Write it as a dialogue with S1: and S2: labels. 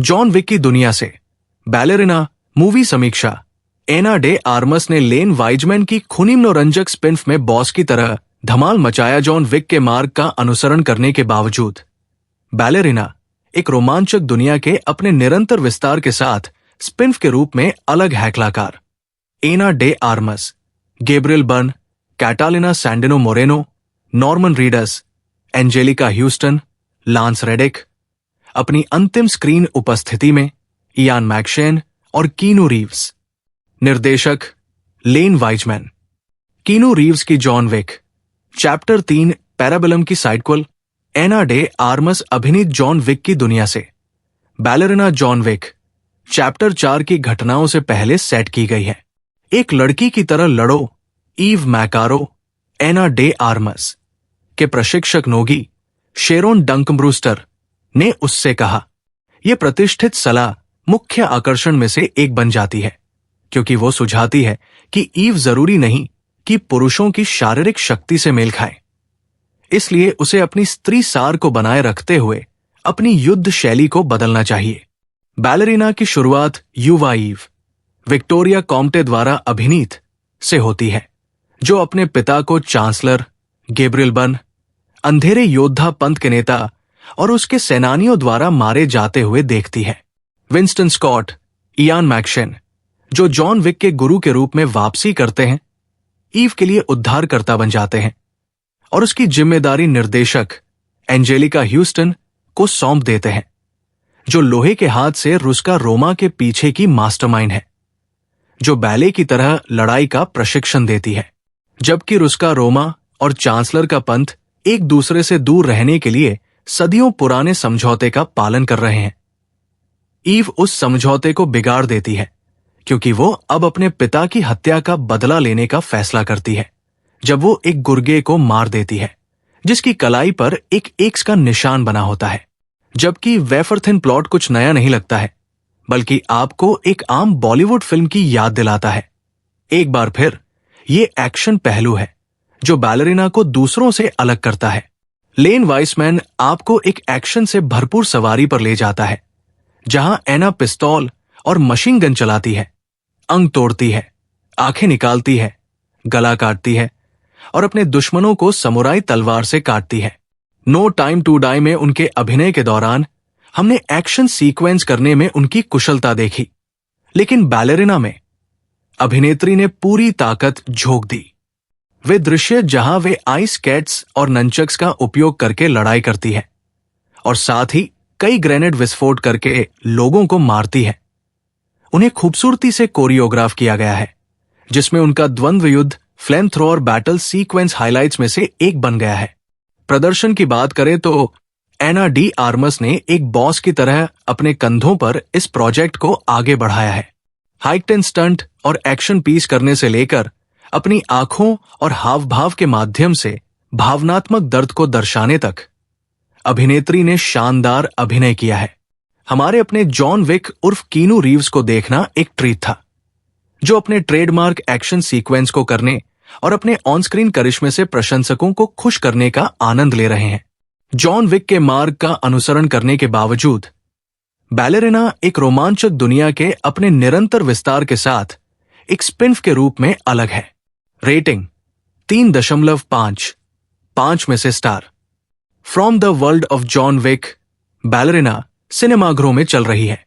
S1: John Wick की दुनिया से बैलेरिना मूवी समीक्षा। एना डे आर्मस ने लेन वाइजमैन की खूनी मनोरंजक स्पिन-ऑफ में बॉस की तरह धमाल मचाया। जॉन विक के मार्ग का अनुसरण करने के बावजूद बैलेरिना एक रोमांचक दुनिया के अपने निरंतर विस्तार के साथ स्पिन-ऑफ के रूप में अलग है। कलाकार Ana de Armas, Gabriel Byrne, Catalina Sandino Moreno, Norman Reedus, Anjelica Huston, Lance Reddick. अपनी अंतिम स्क्रीन उपस्थिति में इयान मैकशेन और कीनू रीव्स। निर्देशक लेन वाइजमैन। कीनू रीव्स की जॉन विक चैप्टर 3 पैराबेलम की साइक्वल एना डे आर्मस अभिनीत जॉन विक की दुनिया से बैलेरिना जॉन विक चैप्टर 4 की घटनाओं से पहले सेट की गई है। एक लड़की की तरह लड़ो ईव मैकारो एना डे आर्मस के प्रशिक्षक नोगी शेरोन डंकब्रूस्टर ने उससे कहा। यह प्रतिष्ठित सलाह मुख्य आकर्षण में से एक बन जाती है क्योंकि वो सुझाती है कि ईव जरूरी नहीं कि पुरुषों की शारीरिक शक्ति से मेल खाए, इसलिए उसे अपनी स्त्री सार को बनाए रखते हुए अपनी युद्ध शैली को बदलना चाहिए। बैलेरिना की शुरुआत युवा ईव विक्टोरिया कॉम्टे द्वारा अभिनीत से होती है, जो अपने पिता को चांसलर गैब्रियल बर्न, अंधेरे योद्धा पंथ के नेता और उसके सेनानियों द्वारा मारे जाते हुए देखती है। विंस्टन स्कॉट, इयान मैकशेन, जो जॉन विक के गुरु के रूप में वापसी करते हैं, ईव के लिए उद्धारकर्ता बन जाते हैं और उसकी जिम्मेदारी निर्देशक एंजेलिका ह्यूस्टन को सौंप देते हैं, जो लोहे के हाथ से रुस्का रोमा के पीछे की मास्टरमाइंड है, जो बैले की तरह लड़ाई का प्रशिक्षण देती है। जबकि रुस्का रोमा और चांसलर का पंथ एक दूसरे से दूर रहने के लिए सदियों पुराने समझौते का पालन कर रहे हैं, ईव उस समझौते को बिगाड़ देती है क्योंकि वो अब अपने पिता की हत्या का बदला लेने का फैसला करती है जब वो एक गुर्गे को मार देती है जिसकी कलाई पर एक एक्स का निशान बना होता है। जबकि वेफरथिन प्लॉट कुछ नया नहीं लगता है, बल्कि आपको एक आम बॉलीवुड फिल्म की याद दिलाता है। एक बार फिर ये एक्शन पहलू है जो बैलेरिना को दूसरों से अलग करता है। लेन वाइसमैन आपको एक एक्शन से भरपूर सवारी पर ले जाता है जहां एना पिस्तौल और मशीन गन चलाती है, अंग तोड़ती है, आंखें निकालती है, गला काटती है और अपने दुश्मनों को समुराई तलवार से काटती है। नो टाइम टू डाई में उनके अभिनय के दौरान हमने एक्शन सीक्वेंस करने में उनकी कुशलता देखी, लेकिन बैलेरिना में अभिनेत्री ने पूरी ताकत झोंक दी। वे दृश्य जहां वे आइस कैट्स और नंचक्स का उपयोग करके लड़ाई करती है और साथ ही कई ग्रेनेड विस्फोट करके लोगों को मारती है, उन्हें खूबसूरती से कोरियोग्राफ किया गया है, जिसमें उनका द्वंद्व युद्ध flame thrower battle sequence highlights में से एक बन गया है। प्रदर्शन की बात करें तो एना डी आर्मस ने एक बॉस की तरह अपने कंधों पर इस प्रोजेक्ट को आगे बढ़ाया है। हाइक-टेन स्टंट और एक्शन पीस करने से लेकर अपनी आंखों और हाव भाव के माध्यम से भावनात्मक दर्द को दर्शाने तक अभिनेत्री ने शानदार अभिनय किया है। हमारे अपने जॉन विक उर्फ कीनू रीव्स को देखना एक ट्रीट था, जो अपने ट्रेडमार्क एक्शन सीक्वेंस को करने और अपने ऑन स्क्रीन करिश्मे से प्रशंसकों को खुश करने का आनंद ले रहे हैं। जॉन विक के मार्ग का अनुसरण करने के बावजूद बैलेरिना एक रोमांचक दुनिया के अपने निरंतर विस्तार के साथ एक स्पिन-ऑफ के रूप में अलग है। रेटिंग 3.5 5 में से star. From the world of John Wick Ballerina सिनेमाघरों में चल रही है।